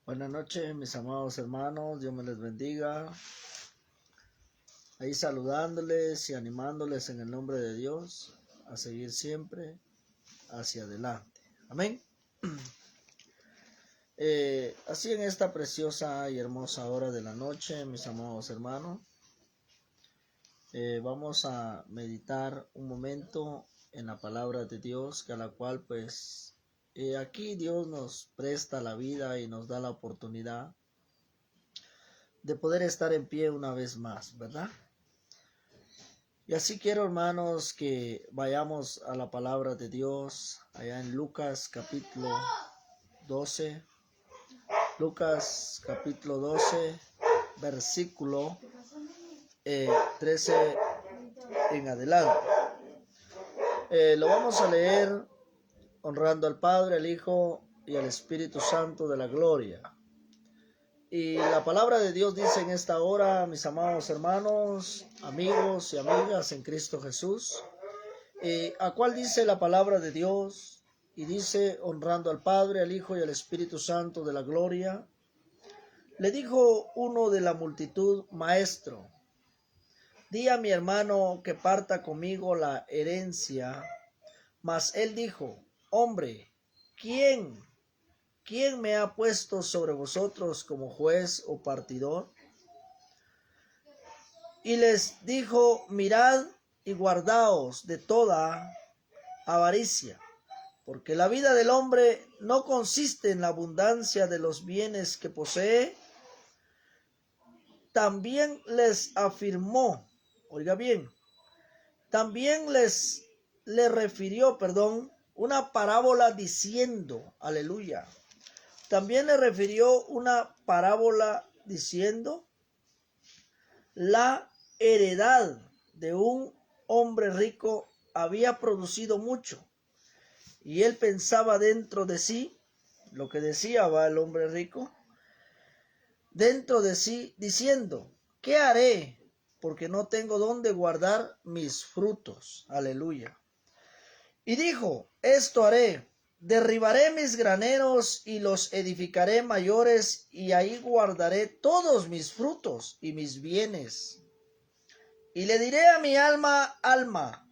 Buenas noches, mis amados hermanos, Dios me les bendiga. Ahí saludándoles y animándoles en el nombre de Dios a seguir siempre hacia adelante. Amén. Así en esta preciosa y hermosa hora de la noche, mis amados hermanos, vamos a meditar un momento en la palabra de Dios, que a la cual pues aquí Dios nos presta la vida y nos da la oportunidad de poder estar en pie una vez más, ¿verdad? Y así quiero, hermanos, que vayamos a la palabra de Dios allá en Lucas capítulo 12. Lucas capítulo 12, versículo 13 en adelante. Lo vamos a leer honrando al Padre, al Hijo y al Espíritu Santo de la gloria. Y la palabra de Dios dice en esta hora, mis amados hermanos, amigos y amigas en Cristo Jesús, a cual dice la palabra de Dios, y dice, honrando al Padre, al Hijo y al Espíritu Santo de la gloria, le dijo uno de la multitud: Maestro, di a mi hermano que parta conmigo la herencia. Mas él dijo: Hombre, ¿quién me ha puesto sobre vosotros como juez o partidor? Y les dijo: Mirad y guardaos de toda avaricia, porque la vida del hombre no consiste en la abundancia de los bienes que posee. También les afirmó, oiga bien, también le refirió, una parábola diciendo, aleluya. También le refirió una parábola diciendo: la heredad de un hombre rico había producido mucho, y él pensaba dentro de sí, lo que decía el hombre rico, dentro de sí, diciendo: ¿qué haré? Porque no tengo dónde guardar mis frutos. Aleluya. Y dijo: esto haré: derribaré mis graneros y los edificaré mayores, y ahí guardaré todos mis frutos y mis bienes. Y le diré a mi alma: alma,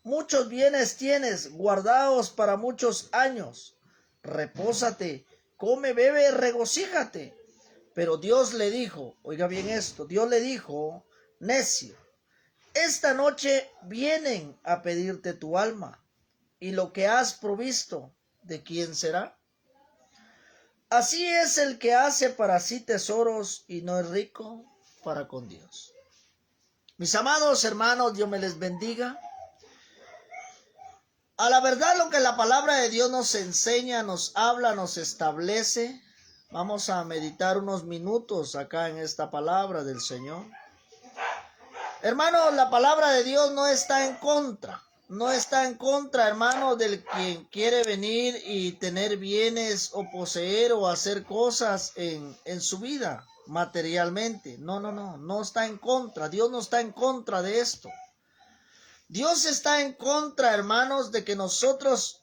muchos bienes tienes guardados para muchos años. Repósate, come, bebe, regocíjate. Pero Dios le dijo, oiga bien esto, Dios le dijo: necio, esta noche vienen a pedirte tu alma, y lo que has provisto, ¿de quién será? Así es el que hace para sí tesoros y no es rico para con Dios. Mis amados hermanos, Dios me les bendiga. A la verdad, lo que la palabra de Dios nos enseña, nos habla, nos establece. Vamos a meditar unos minutos acá en esta palabra del Señor. Hermano, la palabra de Dios no está en contra. No está en contra, hermano, del quien quiere venir y tener bienes o poseer o hacer cosas en su vida materialmente. No está en contra. Dios no está en contra de esto. Dios está en contra, hermanos, de que nosotros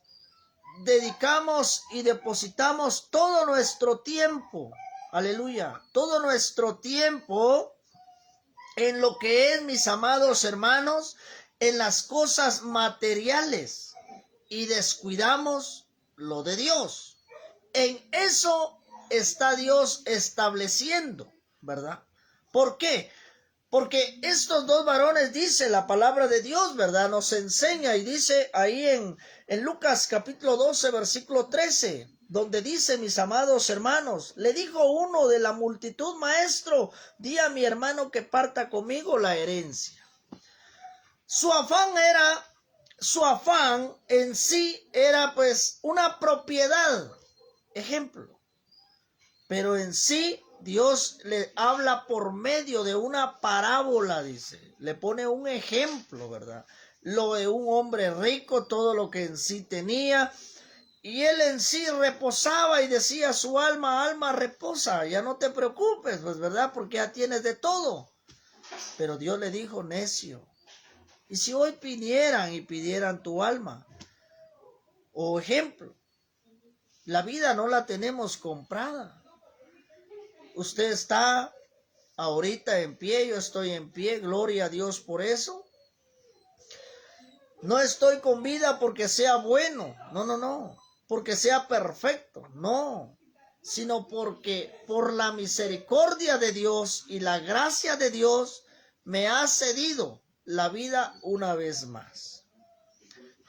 dedicamos y depositamos todo nuestro tiempo, aleluya, todo nuestro tiempo en lo que es, mis amados hermanos, en las cosas materiales, y descuidamos lo de Dios. En eso está Dios estableciendo, ¿verdad? ¿Por qué? Porque estos dos varones, dice la palabra de Dios, ¿verdad? Nos enseña y dice ahí en Lucas capítulo 12, versículo 13, donde dice, mis amados hermanos, le dijo uno de la multitud: Maestro, di a mi hermano que parta conmigo la herencia. Su afán en sí era pues una propiedad, ejemplo, pero en sí Dios le habla por medio de una parábola, dice. Le pone un ejemplo, ¿verdad? Lo de un hombre rico, todo lo que en sí tenía. Y él en sí reposaba y decía a su alma: alma, reposa, ya no te preocupes, pues, ¿verdad? Porque ya tienes de todo. Pero Dios le dijo: necio. Y si hoy vinieran y pidieran tu alma, o ejemplo, La vida no la tenemos comprada. Usted está ahorita en pie, yo estoy en pie, gloria a Dios por eso. No estoy con vida porque sea bueno, no, porque sea perfecto, no, sino porque por la misericordia de Dios y la gracia de Dios me ha cedido la vida una vez más.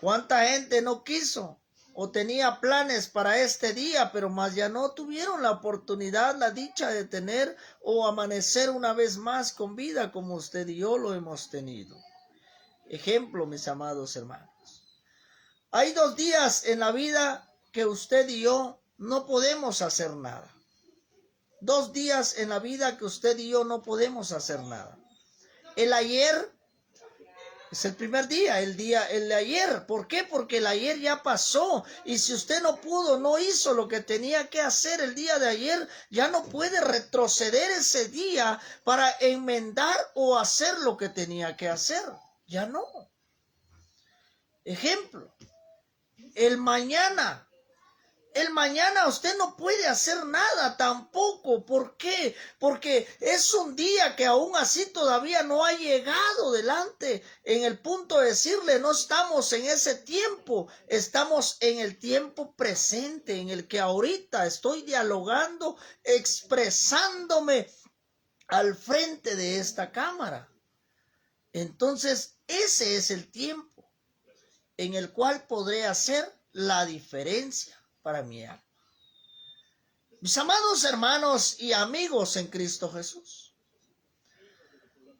¿Cuánta gente no quiso o tenía planes para este día, pero más ya no tuvieron la oportunidad, la dicha de tener o amanecer una vez más con vida como usted y yo lo hemos tenido? Ejemplo, mis amados hermanos. Hay 2 días en la vida que usted y yo no podemos hacer nada. 2 días en la vida que usted y yo no podemos hacer nada. El ayer es el primer día, el de ayer. ¿Por qué? Porque el ayer ya pasó. Y si usted no pudo, no hizo lo que tenía que hacer el día de ayer, ya no puede retroceder ese día para enmendar o hacer lo que tenía que hacer. Ya no. Ejemplo. El mañana usted no puede hacer nada tampoco. ¿Por qué? Porque es un día que aún así todavía no ha llegado delante en el punto de decirle, no estamos en ese tiempo, estamos en el tiempo presente, en el que ahorita estoy dialogando, expresándome al frente de esta cámara. Entonces, ese es el tiempo en el cual podré hacer la diferencia para mi alma. Mis amados hermanos y amigos en Cristo Jesús,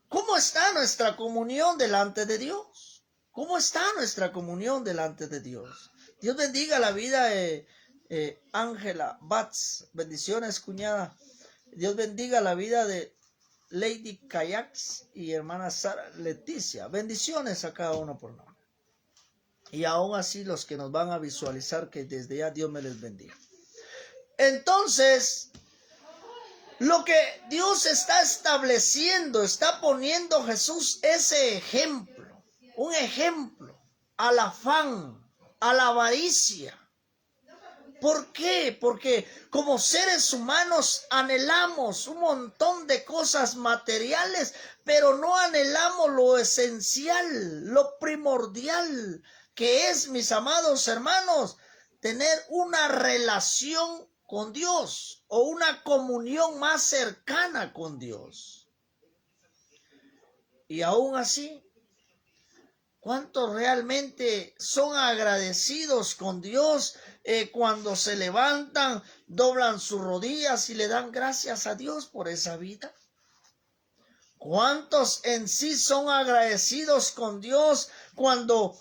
¿cómo está nuestra comunión delante de Dios? ¿Cómo está nuestra comunión delante de Dios? Dios bendiga la vida de Ángela Batz. Bendiciones, cuñada. Dios bendiga la vida de Lady Kayaks y hermana Sara Leticia. Bendiciones a cada uno por nombre. Y aún así los que nos van a visualizar, que desde ya Dios me les bendiga. Entonces, lo que Dios está estableciendo, está poniendo Jesús ese ejemplo, un ejemplo al afán, a la avaricia. ¿Por qué? Porque como seres humanos anhelamos un montón de cosas materiales, pero no anhelamos lo esencial, lo primordial, que es, mis amados hermanos, tener una relación con Dios o una comunión más cercana con Dios. Y aún así, ¿cuántos realmente son agradecidos con Dios cuando se levantan, doblan sus rodillas y le dan gracias a Dios por esa vida? ¿Cuántos en sí son agradecidos con Dios cuando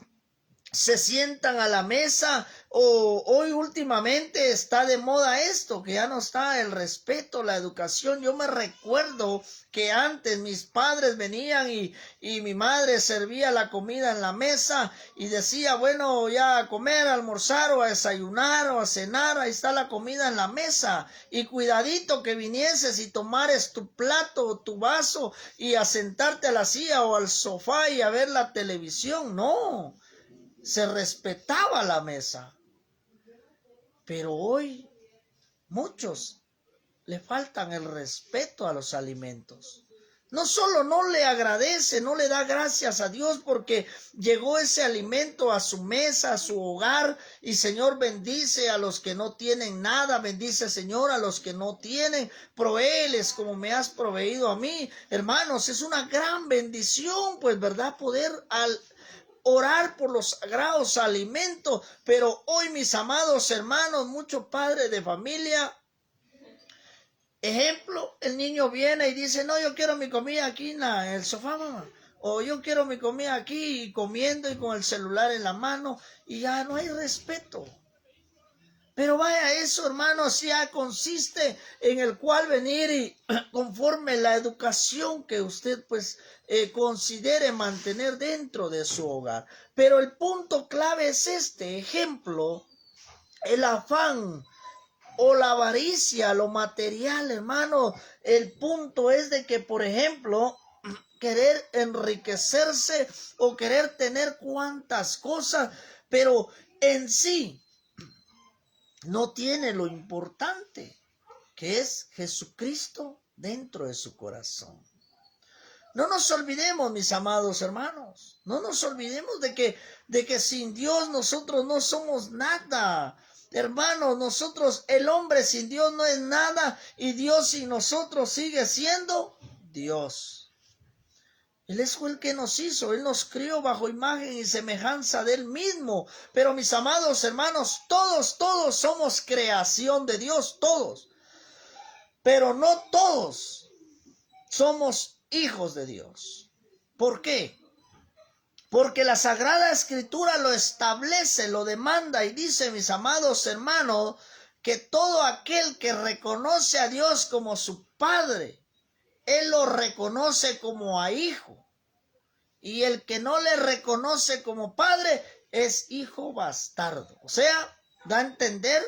se sientan a la mesa? O hoy últimamente está de moda esto, que ya no está el respeto, la educación. Yo me recuerdo que antes mis padres venían y mi madre servía la comida en la mesa y decía, bueno, ya a comer, a almorzar o a desayunar o a cenar, ahí está la comida en la mesa. Y cuidadito que vinieses y tomares tu plato o tu vaso y a sentarte a la silla o al sofá y a ver la televisión. No, se respetaba la mesa. Pero hoy muchos le faltan el respeto a los alimentos. No solo no le agradece, no le da gracias a Dios porque llegó ese alimento a su mesa, a su hogar, y Señor bendice a los que no tienen nada, bendice Señor a los que no tienen, provéeles como me has proveído a mí. Hermanos, es una gran bendición, pues, ¿verdad? Poder orar por los sagrados alimentos, pero hoy, mis amados hermanos, muchos padres de familia, ejemplo, el niño viene y dice, no, yo quiero mi comida aquí en el sofá, mamá, o yo quiero mi comida aquí, y comiendo y con el celular en la mano, y ya no hay respeto. Pero vaya, eso, hermanos, ya consiste en el cual venir y conforme la educación que usted pues considere mantener dentro de su hogar. Pero el punto clave es este ejemplo, el afán o la avaricia, lo material, hermano. El punto es de que, por ejemplo, querer enriquecerse o querer tener cuantas cosas, pero en sí, no tiene lo importante, que es Jesucristo dentro de su corazón. No nos olvidemos, mis amados hermanos, no nos olvidemos de que sin Dios nosotros no somos nada. Hermanos, nosotros, el hombre sin Dios no es nada, y Dios sin nosotros sigue siendo Dios. Él es el que nos hizo, Él nos crió bajo imagen y semejanza de Él mismo. Pero mis amados hermanos, todos somos creación de Dios, todos. Pero no todos somos hijos de Dios. ¿Por qué? Porque la Sagrada Escritura lo establece, lo demanda y dice, mis amados hermanos, que todo aquel que reconoce a Dios como su Padre, Él lo reconoce como a hijo. Y el que no le reconoce como padre es hijo bastardo. O sea, da a entender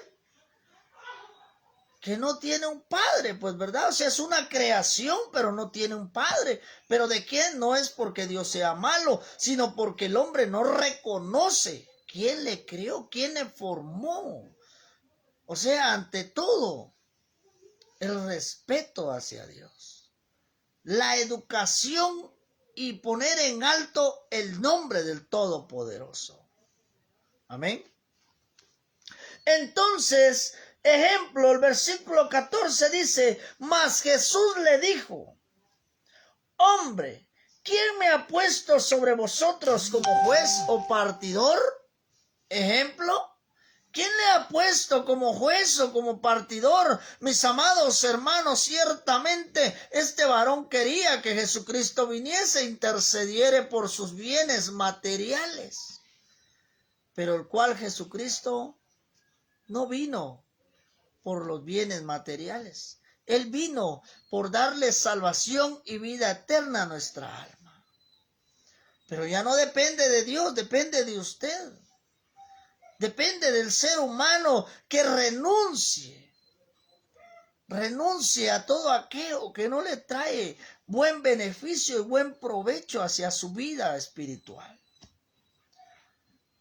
que no tiene un padre, pues, ¿verdad? O sea, es una creación, pero no tiene un padre. ¿Pero de quién? No es porque Dios sea malo, sino porque el hombre no reconoce quién le creó, quién le formó. O sea, ante todo, el respeto hacia Dios, la educación y poner en alto el nombre del Todopoderoso. Amén. Entonces, ejemplo, el versículo 14 dice, mas Jesús le dijo, hombre, ¿quién me ha puesto sobre vosotros como juez o partidor? Ejemplo, ¿quién le ha puesto como juez o como partidor? Mis amados hermanos, ciertamente este varón quería que Jesucristo viniese e intercediere por sus bienes materiales, pero el cual Jesucristo no vino por los bienes materiales. Él vino por darle salvación y vida eterna a nuestra alma. Pero ya no depende de Dios, depende de usted. Depende del ser humano que renuncie a todo aquello que no le trae buen beneficio y buen provecho hacia su vida espiritual.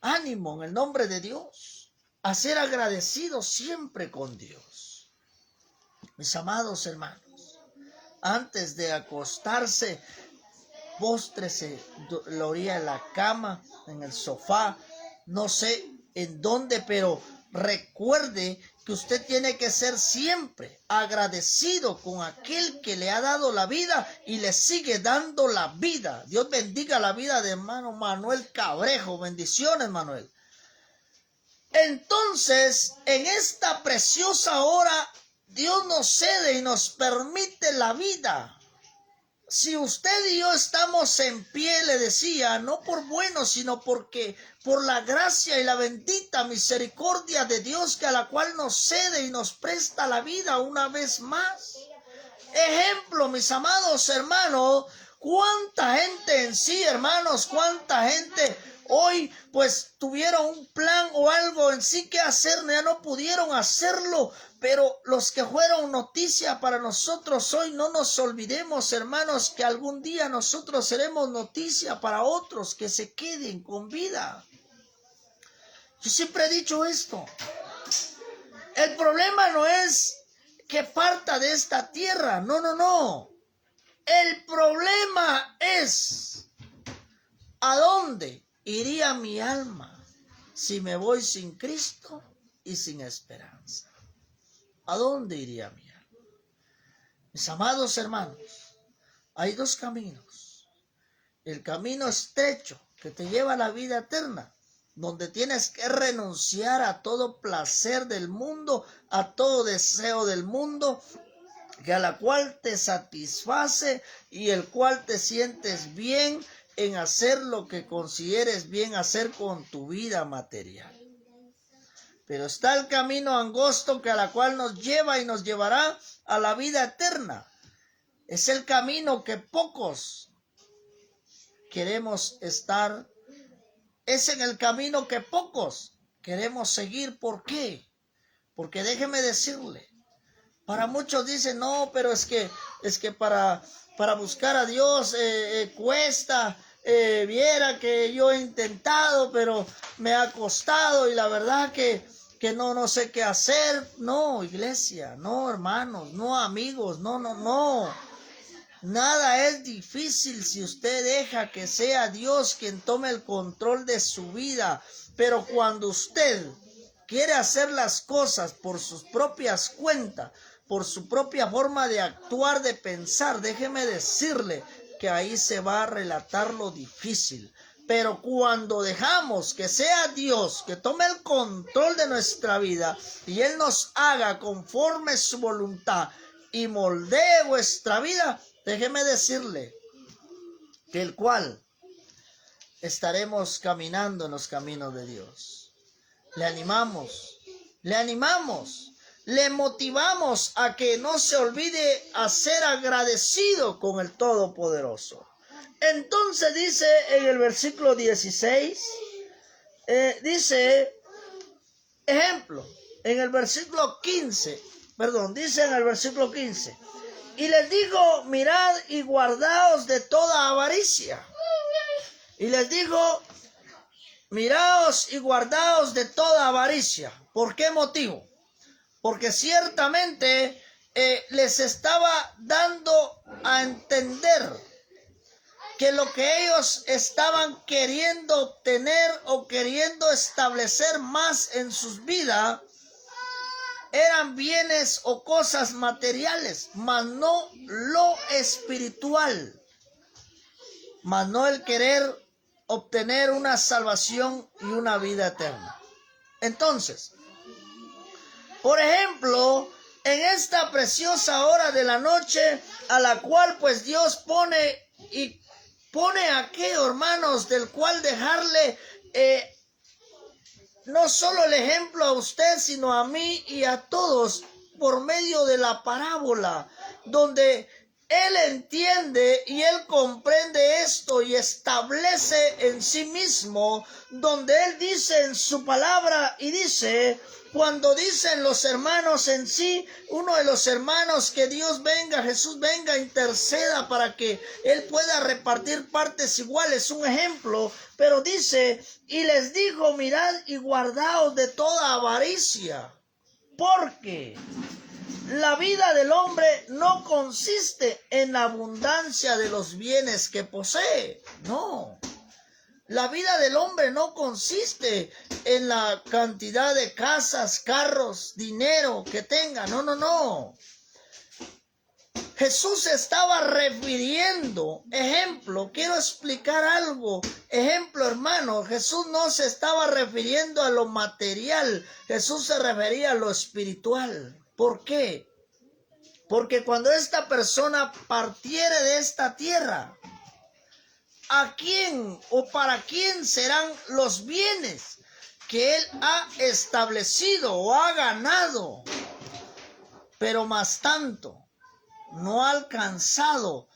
Ánimo en el nombre de Dios, a ser agradecido siempre con Dios. Mis amados hermanos, antes de acostarse, póstrese en la orilla de la cama, en el sofá, no sé en dónde, pero recuerde que usted tiene que ser siempre agradecido con aquel que le ha dado la vida y le sigue dando la vida. Dios bendiga la vida de hermano Manuel Cabrejo. Bendiciones, Manuel. Entonces, en esta preciosa hora, Dios nos cede y nos permite la vida. Si usted y yo estamos en pie, le decía, no por bueno, sino porque por la gracia y la bendita misericordia de Dios, que a la cual nos cede y nos presta la vida una vez más. Ejemplo, mis amados hermanos, cuánta gente en sí, hermanos, cuánta gente hoy pues tuvieron un plan o algo en sí que hacer, ya no pudieron hacerlo, pero los que fueron noticia para nosotros hoy, no nos olvidemos, hermanos, que algún día nosotros seremos noticia para otros que se queden con vida. Yo siempre he dicho esto, el problema no es que parta de esta tierra, no. El problema es ¿a dónde iría mi alma si me voy sin Cristo y sin esperanza? ¿A dónde iría mi alma? Mis amados hermanos, hay dos caminos. El camino estrecho que te lleva a la vida eterna, donde tienes que renunciar a todo placer del mundo, a todo deseo del mundo, que a la cual te satisface y el cual te sientes bien en hacer lo que consideres bien hacer con tu vida material. Pero está el camino angosto que a la cual nos lleva y nos llevará a la vida eterna. Es el camino que pocos queremos estar. Es en el camino que pocos queremos seguir. ¿Por qué? Porque déjeme decirle, para muchos dicen, no, pero es que para buscar a Dios cuesta, viera que yo he intentado, pero me ha costado, y la verdad que que no sé qué hacer. No, iglesia, no, hermanos, no, amigos, no. Nada es difícil si usted deja que sea Dios quien tome el control de su vida. Pero cuando usted quiere hacer las cosas por sus propias cuentas, por su propia forma de actuar, de pensar, déjeme decirle que ahí se va a relatar lo difícil. Pero cuando dejamos que sea Dios que tome el control de nuestra vida y Él nos haga conforme su voluntad y moldee vuestra vida, déjeme decirle que el cual estaremos caminando en los caminos de Dios. Le animamos, le motivamos a que no se olvide a ser agradecido con el Todopoderoso. Entonces dice en el versículo 16, dice, ejemplo, en el versículo 15, dice en el versículo 15, y les digo, mirad y guardaos de toda avaricia. Y les digo, miraos y guardaos de toda avaricia. ¿Por qué motivo? Porque ciertamente les estaba dando a entender que lo que ellos estaban queriendo obtener o queriendo establecer más en sus vidas eran bienes o cosas materiales, mas no lo espiritual, mas no el querer obtener una salvación y una vida eterna. Entonces, por ejemplo, en esta preciosa hora de la noche, a la cual pues Dios pone aquí, hermanos, del cual dejarle no solo el ejemplo a usted, sino a mí y a todos, por medio de la parábola, donde Él entiende y Él comprende esto y establece en sí mismo, donde Él dice en su palabra y dice, cuando dicen los hermanos en sí, uno de los hermanos, que Dios venga, Jesús venga, interceda para que Él pueda repartir partes iguales, un ejemplo, pero dice, y les dijo, mirad y guardaos de toda avaricia, porque la vida del hombre no consiste en la abundancia de los bienes que posee, no. La vida del hombre no consiste en la cantidad de casas, carros, dinero que tenga. No. Jesús estaba refiriendo, ejemplo, quiero explicar algo. Ejemplo, hermano, Jesús no se estaba refiriendo a lo material. Jesús se refería a lo espiritual. ¿Por qué? Porque cuando esta persona partiere de esta tierra, ¿a quién o para quién serán los bienes que Él ha establecido o ha ganado? Pero más tanto, no ha alcanzado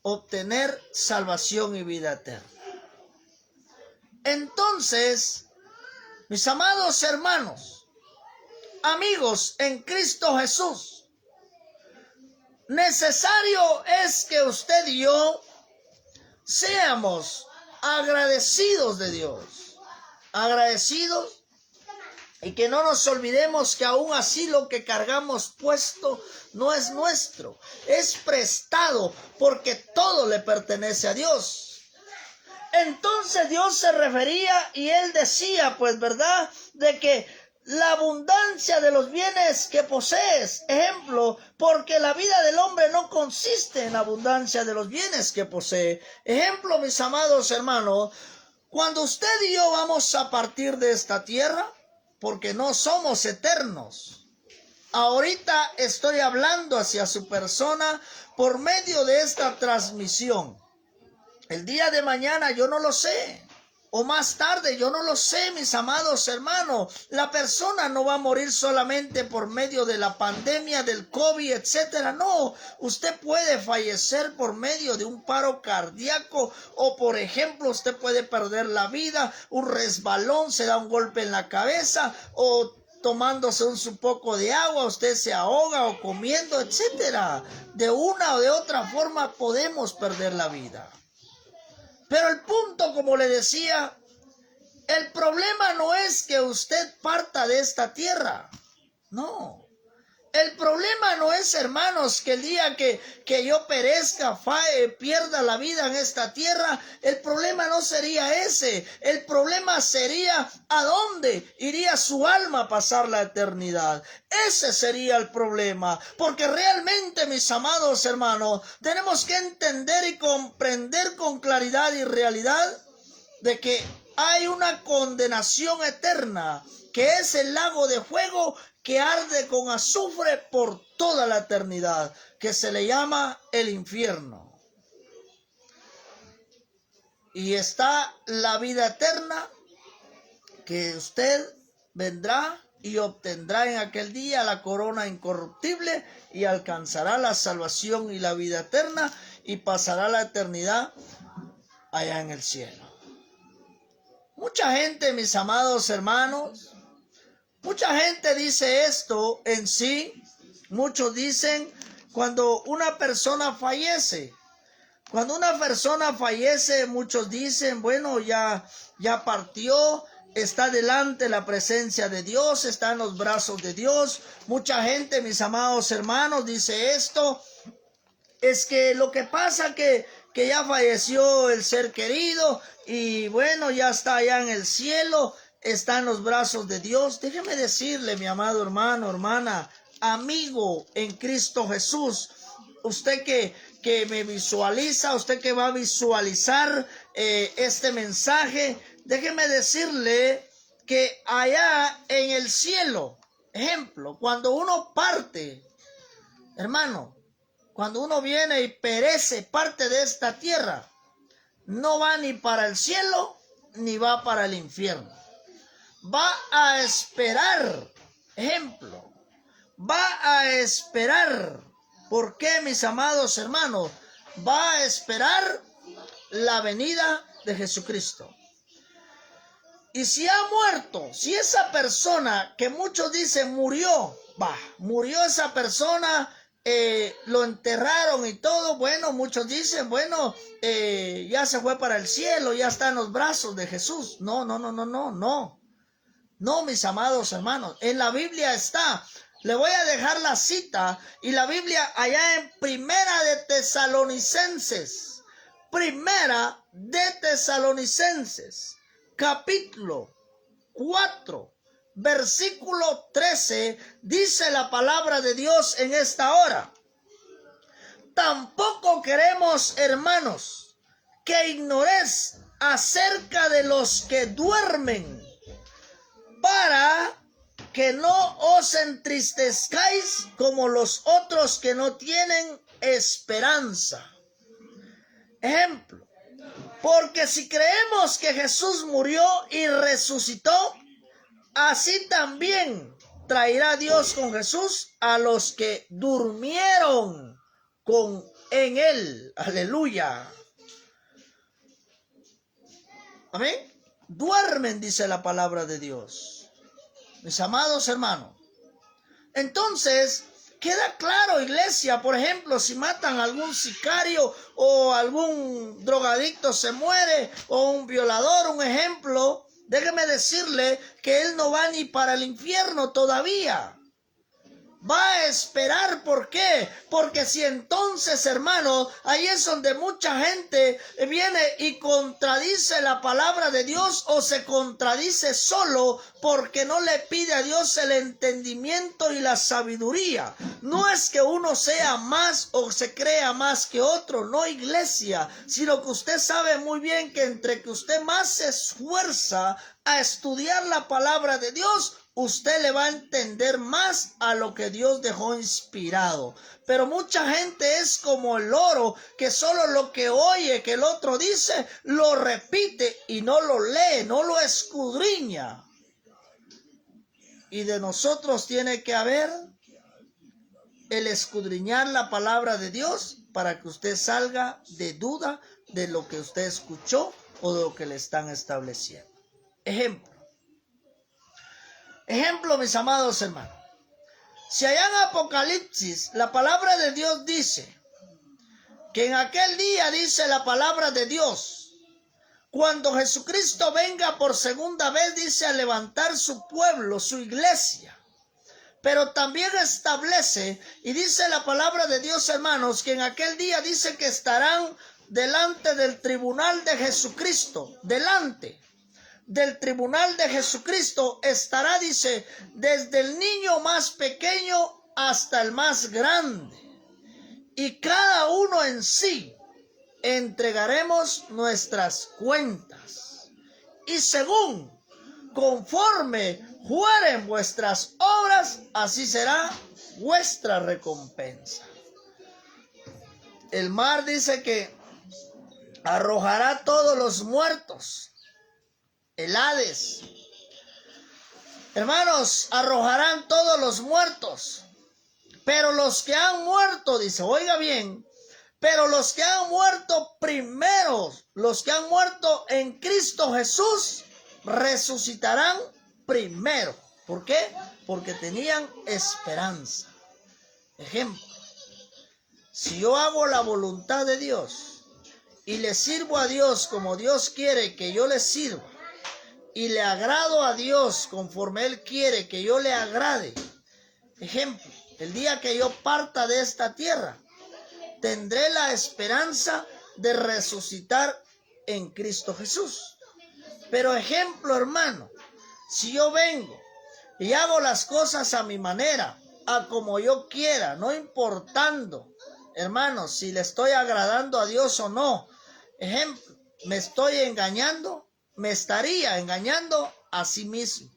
obtener salvación y vida eterna. Entonces, mis amados hermanos, amigos en Cristo Jesús, necesario es que usted y yo seamos agradecidos de Dios, agradecidos, y que no nos olvidemos que aún así lo que cargamos puesto no es nuestro, es prestado, porque todo le pertenece a Dios. Entonces Dios se refería y Él decía, pues, ¿verdad?, de que la abundancia de los bienes que posees, ejemplo, porque la vida del hombre no consiste en la abundancia de los bienes que posee. Ejemplo, mis amados hermanos, cuando usted y yo vamos a partir de esta tierra, porque no somos eternos. Ahorita estoy hablando hacia su persona por medio de esta transmisión. El día de mañana yo no lo sé. O más tarde, yo no lo sé, mis amados hermanos. La persona no va a morir solamente por medio de la pandemia del COVID, etcétera. No, usted puede fallecer por medio de un paro cardíaco, o por ejemplo, usted puede perder la vida, un resbalón, se da un golpe en la cabeza, o tomándose un poco de agua, usted se ahoga, o comiendo, etcétera. De una o de otra forma podemos perder la vida. Pero el punto, como le decía, el problema no es es que usted parta de esta tierra. No. El problema no es, hermanos, que el día que yo perezca, pierda la vida en esta tierra. El problema no sería ese. El problema sería a dónde iría su alma a pasar la eternidad. Ese sería el problema. Porque realmente, mis amados hermanos, tenemos que entender y comprender con claridad y realidad de que hay una condenación eterna, que es el lago de fuego que arde con azufre por toda la eternidad, que se le llama el infierno. Y está la vida eterna, que usted vendrá y obtendrá en aquel día la corona incorruptible y alcanzará la salvación y la vida eterna y pasará la eternidad allá en el cielo. Mucha gente, mis amados hermanos, mucha gente dice esto en sí. Muchos dicen cuando una persona fallece. Cuando una persona fallece, muchos dicen, bueno, ya partió, está delante la presencia de Dios, está en los brazos de Dios. Mucha gente, mis amados hermanos, dice esto. Es que lo que pasa que ya falleció el ser querido y bueno, ya está allá en el cielo, está en los brazos de Dios. Déjeme decirle, mi amado hermano, hermana, amigo en Cristo Jesús, usted que me visualiza, usted que va a visualizar este mensaje, déjeme decirle que allá en el cielo, ejemplo, cuando uno parte, hermano, cuando uno viene y perece parte de esta tierra, no va ni para el cielo ni va para el infierno. Va a esperar, ejemplo, va a esperar. ¿Por qué, mis amados hermanos? Va a esperar la venida de Jesucristo. Y si ha muerto, si esa persona que muchos dicen murió esa persona, lo enterraron y todo, bueno, muchos dicen, bueno, ya se fue para el cielo, ya está en los brazos de Jesús. No, mis amados hermanos, en la Biblia está. Le voy a dejar la cita y la Biblia allá en Primera de Tesalonicenses, capítulo 4, versículo 13, dice la palabra de Dios en esta hora. Tampoco queremos, hermanos, que ignoréis acerca de los que duermen, para que no os entristezcáis como los otros que no tienen esperanza. Ejemplo, porque si creemos que Jesús murió y resucitó, así también traerá Dios con Jesús a los que durmieron en él. Aleluya. Amén. Duermen, dice la palabra de Dios. Mis amados hermanos. Entonces, queda claro, iglesia, por ejemplo, si matan a algún sicario o algún drogadicto se muere o un violador, un ejemplo, déjeme decirle que él no va ni para el infierno todavía. Va a esperar, ¿por qué? Porque si entonces, hermano, ahí es donde mucha gente viene y contradice la palabra de Dios o se contradice solo porque no le pide a Dios el entendimiento y la sabiduría. No es que uno sea más o se crea más que otro, no, iglesia, sino que usted sabe muy bien que entre que usted más se esfuerza a estudiar la palabra de Dios, usted le va a entender más a lo que Dios dejó inspirado. Pero mucha gente es como el loro, que solo lo que oye que el otro dice, lo repite y no lo lee, no lo escudriña. Y de nosotros tiene que haber el escudriñar la palabra de Dios para que usted salga de duda de lo que usted escuchó o de lo que le están estableciendo. Ejemplo, mis amados hermanos. Si allá en Apocalipsis la palabra de Dios dice que en aquel día, dice la palabra de Dios, Cuando Jesucristo venga por segunda vez, dice, a levantar su pueblo, su iglesia. Pero también establece, y dice la palabra de Dios, hermanos, que en aquel día dice que estarán delante del tribunal de Jesucristo. Delante del tribunal de Jesucristo estará, dice, desde el niño más pequeño hasta el más grande. Y cada uno en sí entregaremos nuestras cuentas. Y según, conforme fueren vuestras obras, así será vuestra recompensa. El mar dice que arrojará todos los muertos. El Hades. Hermanos, arrojarán todos los muertos. Pero los que han muerto, dice, oiga bien, pero los que han muerto primero, los que han muerto en Cristo Jesús, resucitarán primero. ¿Por qué? Porque tenían esperanza. Ejemplo, si yo hago la voluntad de Dios y le sirvo a Dios como Dios quiere que yo le sirva, y le agrado a Dios conforme Él quiere que yo le agrade. Ejemplo, el día que yo parta de esta tierra, tendré la esperanza de resucitar en Cristo Jesús. Pero ejemplo, hermano, si yo vengo y hago las cosas a mi manera, a como yo quiera, no importando, hermano, si le estoy agradando a Dios o no. Ejemplo, me estoy engañando, me estaría engañando a sí mismo,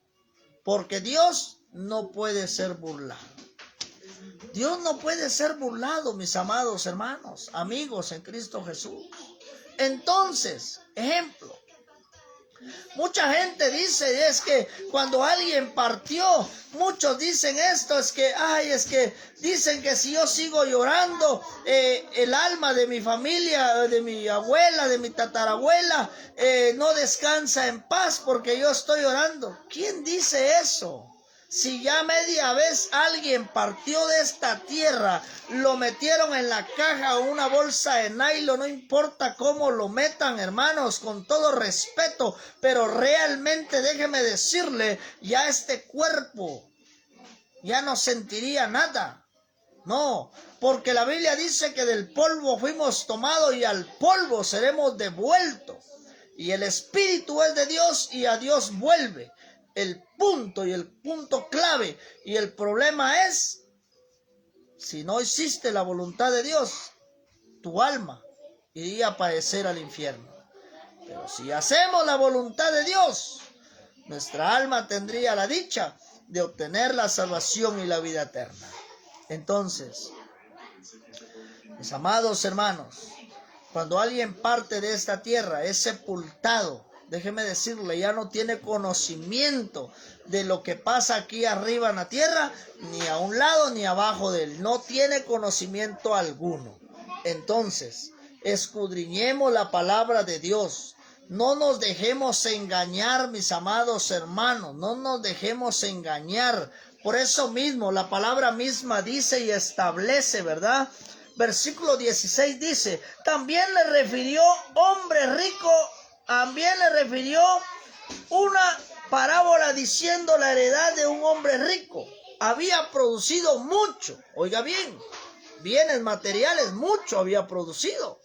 porque Dios no puede ser burlado. Dios no puede ser burlado, mis amados hermanos, amigos en Cristo Jesús. Entonces, ejemplo, mucha gente dice, es que cuando alguien partió, muchos dicen esto, es que dicen que si yo sigo llorando, el alma de mi familia, de mi abuela, de mi tatarabuela, no descansa en paz porque yo estoy llorando. ¿Quién dice eso? Si ya media vez alguien partió de esta tierra, lo metieron en la caja o una bolsa de nylon, no importa cómo lo metan, hermanos, con todo respeto, pero realmente déjeme decirle, ya este cuerpo ya no sentiría nada. No, porque la Biblia dice que del polvo fuimos tomados y al polvo seremos devueltos. Y el Espíritu es de Dios y a Dios vuelve. El punto clave y el problema es, si no hiciste la voluntad de Dios, tu alma iría a padecer al infierno. Pero si hacemos la voluntad de Dios, nuestra alma tendría la dicha de obtener la salvación y la vida eterna. Entonces, mis amados hermanos, cuando alguien parte de esta tierra, es sepultado. Déjeme decirle, ya no tiene conocimiento de lo que pasa aquí arriba en la tierra, ni a un lado ni abajo de él. No tiene conocimiento alguno. Entonces, escudriñemos la palabra de Dios. No nos dejemos engañar, mis amados hermanos. No nos dejemos engañar. Por eso mismo, la palabra misma dice y establece, ¿verdad? Versículo 16 dice, también le refirió una parábola diciendo la heredad de un hombre rico. Había producido mucho, oiga bien, bienes materiales, mucho había producido,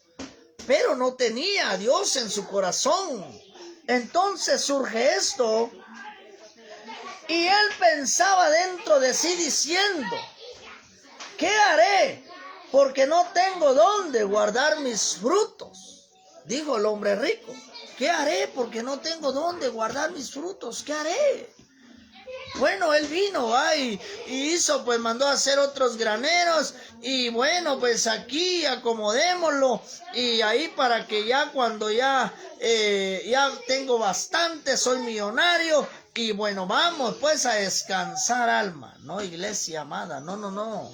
pero no tenía a Dios en su corazón. Entonces surge esto, y él pensaba dentro de sí diciendo, ¿qué haré? Porque no tengo dónde guardar mis frutos. Dijo el hombre rico, ¿qué haré? Porque no tengo dónde guardar mis frutos. ¿Qué haré? Bueno, él vino y hizo, pues mandó a hacer otros graneros. Y bueno, pues aquí acomodémoslo. Y ahí para que ya cuando ya tengo bastante, soy millonario. Y bueno, vamos pues a descansar, alma. No, iglesia amada, no.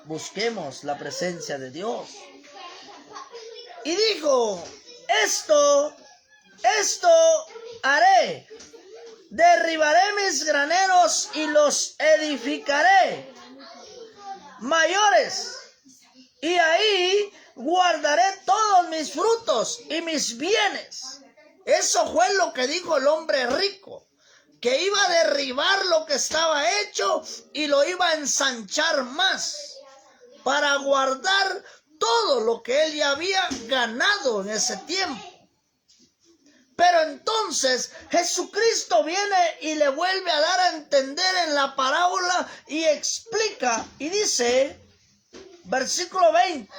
Busquemos la presencia de Dios. Y dijo, esto haré. Derribaré mis graneros y los edificaré mayores. Y ahí guardaré todos mis frutos y mis bienes. Eso fue lo que dijo el hombre rico, que iba a derribar lo que estaba hecho y lo iba a ensanchar más para guardar todo lo que él ya había ganado en ese tiempo. Pero entonces Jesucristo viene y le vuelve a dar a entender en la parábola y explica y dice, versículo 20,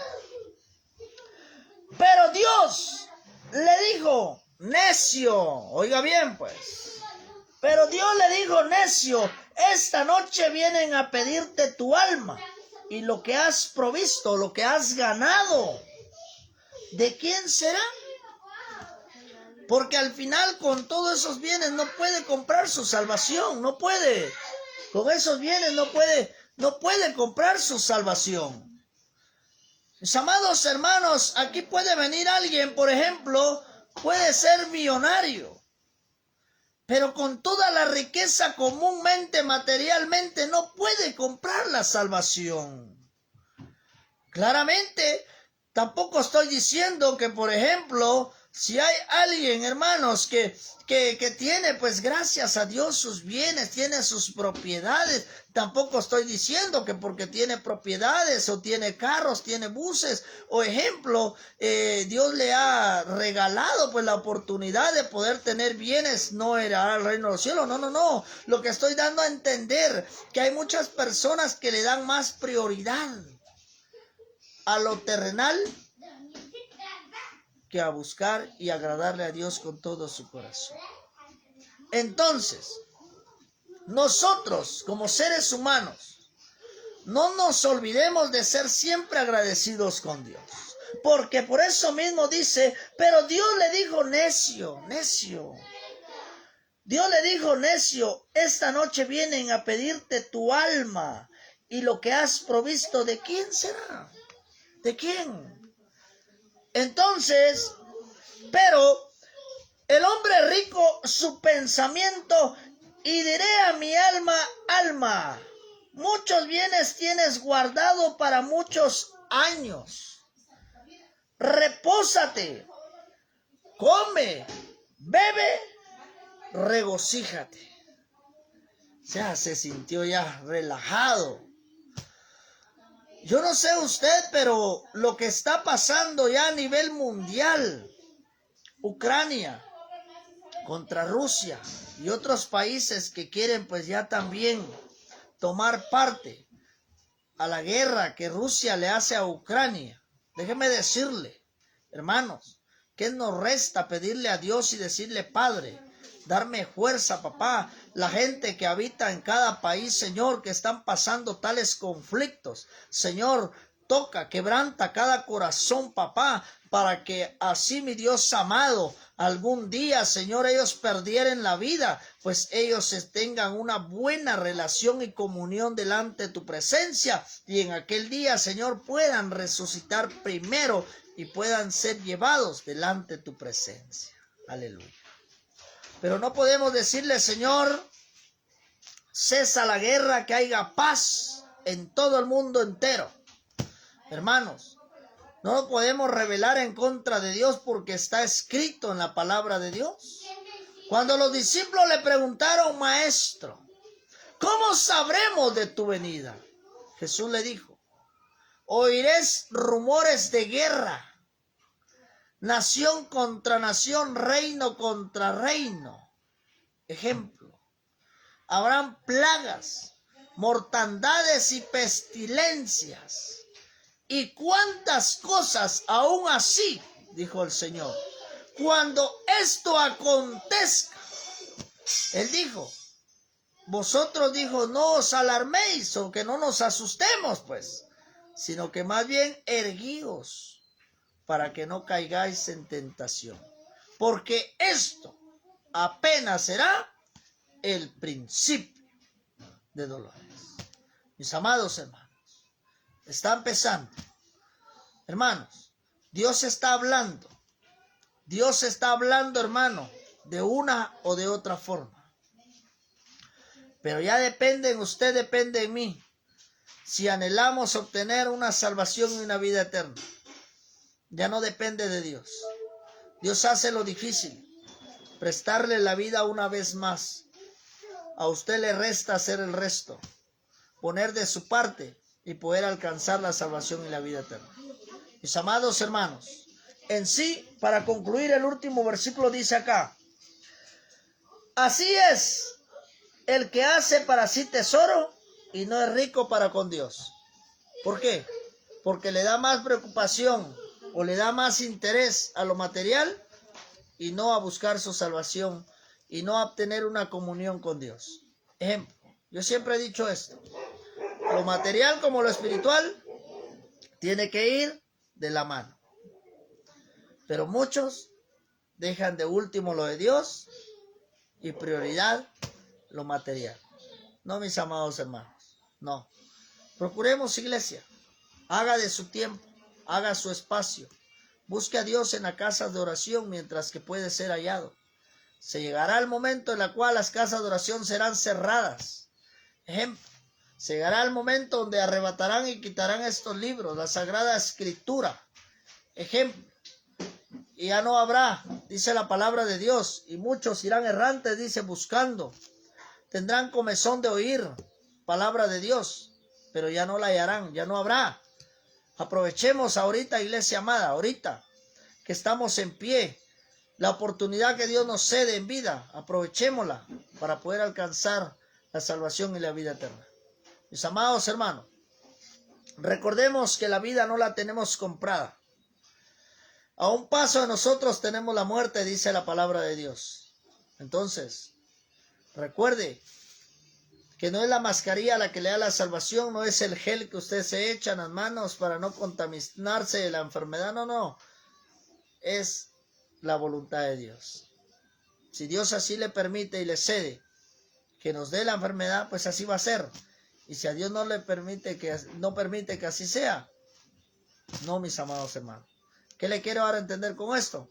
pero Dios le dijo, necio, oiga bien pues, pero Dios le dijo, necio, esta noche vienen a pedirte tu alma y lo que has provisto, lo que has ganado, ¿de quién será? Porque al final con todos esos bienes no puede comprar su salvación, no puede. Con esos bienes no puede comprar su salvación. Mis amados hermanos, aquí puede venir alguien, por ejemplo, puede ser millonario, pero con toda la riqueza comúnmente, materialmente, no puede comprar la salvación. Claramente, tampoco estoy diciendo que, por ejemplo, si hay alguien, hermanos, que tiene, pues gracias a Dios, sus bienes, tiene sus propiedades, tampoco estoy diciendo que porque tiene propiedades o tiene carros, tiene buses, o ejemplo, Dios le ha regalado pues la oportunidad de poder tener bienes, no era el reino de los cielos, no. Lo que estoy dando a entender, que hay muchas personas que le dan más prioridad a lo terrenal que a buscar y agradarle a Dios con todo su corazón. Entonces, nosotros como seres humanos, no nos olvidemos de ser siempre agradecidos con Dios. Porque por eso mismo dice, pero Dios le dijo necio. Dios le dijo necio, esta noche vienen a pedirte tu alma y lo que has provisto, ¿de quién será? ¿De quién? Entonces, pero el hombre rico, su pensamiento, y diré a mi alma, muchos bienes tienes guardado para muchos años. Repósate, come, bebe, regocíjate. Ya se sintió ya relajado. Yo no sé usted, pero lo que está pasando ya a nivel mundial, Ucrania contra Rusia y otros países que quieren pues ya también tomar parte a la guerra que Rusia le hace a Ucrania. Déjeme decirle, hermanos, que nos resta pedirle a Dios y decirle, Padre, darme fuerza, papá, la gente que habita en cada país, Señor, que están pasando tales conflictos. Señor, toca, quebranta cada corazón, papá, para que así, mi Dios amado, algún día, Señor, ellos perdieran la vida, pues ellos tengan una buena relación y comunión delante de tu presencia, y en aquel día, Señor, puedan resucitar primero y puedan ser llevados delante de tu presencia. Aleluya. Pero no podemos decirle, Señor, cesa la guerra, que haya paz en todo el mundo entero. Hermanos, no nos podemos rebelar en contra de Dios porque está escrito en la palabra de Dios. Cuando los discípulos le preguntaron, Maestro, ¿cómo sabremos de tu venida? Jesús le dijo, oiréis rumores de guerra, nación contra nación, reino contra reino. Ejemplo, habrán plagas, mortandades y pestilencias. Y cuántas cosas aún así, dijo el Señor, cuando esto acontezca, Él dijo, vosotros, dijo, no os alarméis o que no nos asustemos, pues, sino que más bien erguíos para que no caigáis en tentación. Porque esto apenas será el principio de dolores. Mis amados hermanos, está empezando. Hermanos, Dios está hablando. Dios está hablando, hermano, de una o de otra forma. Pero ya depende en usted, depende en mí, si anhelamos obtener una salvación y una vida eterna. Ya no depende de Dios. Dios hace lo difícil. prestarle la vida una vez más. A usted le resta hacer el resto, poner de su parte y poder alcanzar la salvación y la vida eterna. Mis amados hermanos, en sí, para concluir, el último versículo dice acá: así es el que hace para sí tesoro y no es rico para con Dios. ¿Por qué? Porque le da más preocupación o le da más interés a lo material y no a buscar su salvación y no a obtener una comunión con Dios. Ejemplo, yo siempre he dicho esto: lo material como lo espiritual tiene que ir de la mano. Pero muchos dejan de último lo de Dios y prioridad lo material. No, mis amados hermanos, no. Procuremos, iglesia, haga de su tiempo, haga su espacio, busque a Dios en la casa de oración mientras que puede ser hallado. Se llegará el momento en el cual las casas de oración serán cerradas. Ejemplo, se llegará el momento donde arrebatarán y quitarán estos libros, la Sagrada Escritura. Ejemplo, y ya no habrá, dice la palabra de Dios, y muchos irán errantes, dice, buscando. Tendrán comezón de oír palabra de Dios, pero ya no la hallarán, ya no habrá. Aprovechemos ahorita, iglesia amada, ahorita que estamos en pie, la oportunidad que Dios nos cede en vida, aprovechémosla para poder alcanzar la salvación y la vida eterna. Mis amados hermanos, recordemos que la vida no la tenemos comprada. A un paso de nosotros tenemos la muerte, dice la palabra de Dios. Entonces, recuerde que no es la mascarilla la que le da la salvación, no es el gel que usted se echa en las manos para no contaminarse de la enfermedad, no. Es la voluntad de Dios. Si Dios así le permite y le cede que nos dé la enfermedad, pues así va a ser. Y si a Dios no permite que así sea, no, mis amados hermanos. ¿Qué le quiero dar a entender con esto?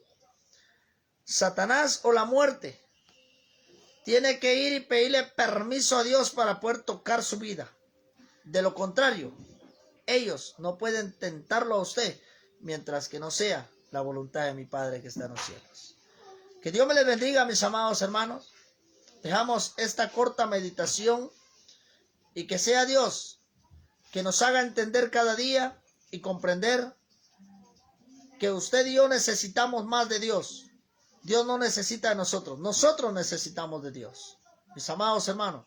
Satanás o la muerte tiene que ir y pedirle permiso a Dios para poder tocar su vida. De lo contrario, ellos no pueden tentarlo a usted mientras que no sea la voluntad de mi Padre que está en los cielos. Que Dios me les bendiga, mis amados hermanos. Dejamos esta corta meditación y que sea Dios que nos haga entender cada día y comprender que usted y yo necesitamos más de Dios. Dios no necesita de nosotros. Nosotros necesitamos de Dios. Mis amados hermanos,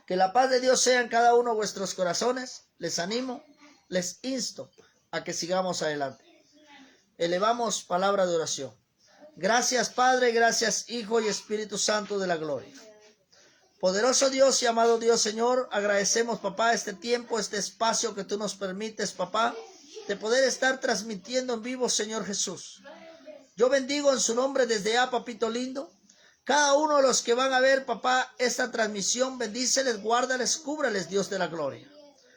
que la paz de Dios sea en cada uno de vuestros corazones. Les animo, les insto a que sigamos adelante. Elevamos palabra de oración. Gracias Padre, gracias Hijo y Espíritu Santo de la gloria. Poderoso Dios y amado Dios, Señor, agradecemos, papá, este tiempo, este espacio que tú nos permites, papá, de poder estar transmitiendo en vivo, Señor Jesús. Yo bendigo en su nombre desde ya, papito lindo, cada uno de los que van a ver, papá, esta transmisión, bendíceles, guárdales, cúbrales, Dios de la gloria.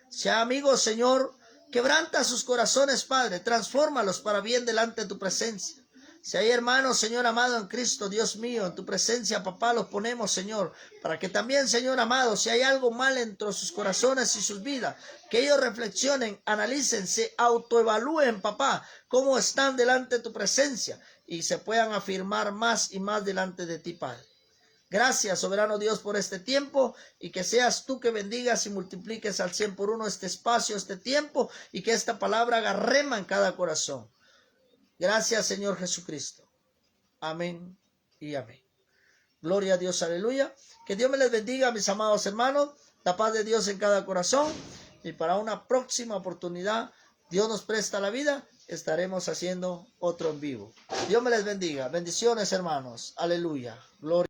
Sea amigo, Señor, quebranta sus corazones, Padre, transfórmalos para bien delante de tu presencia. Si hay hermanos, Señor amado, en Cristo, Dios mío, en tu presencia, papá, los ponemos, Señor, para que también, Señor amado, si hay algo mal entre sus corazones y sus vidas, que ellos reflexionen, analicen, se autoevalúen, papá, cómo están delante de tu presencia y se puedan afirmar más y más delante de ti, Padre. Gracias, soberano Dios, por este tiempo y que seas tú que bendigas y multipliques al 100 por 1 este espacio, este tiempo y que esta palabra haga rema en cada corazón. Gracias, Señor Jesucristo. Amén y amén. Gloria a Dios, aleluya. Que Dios me les bendiga, mis amados hermanos. La paz de Dios en cada corazón. Y para una próxima oportunidad, Dios nos presta la vida, estaremos haciendo otro en vivo. Dios me les bendiga. Bendiciones, hermanos. Aleluya. Gloria.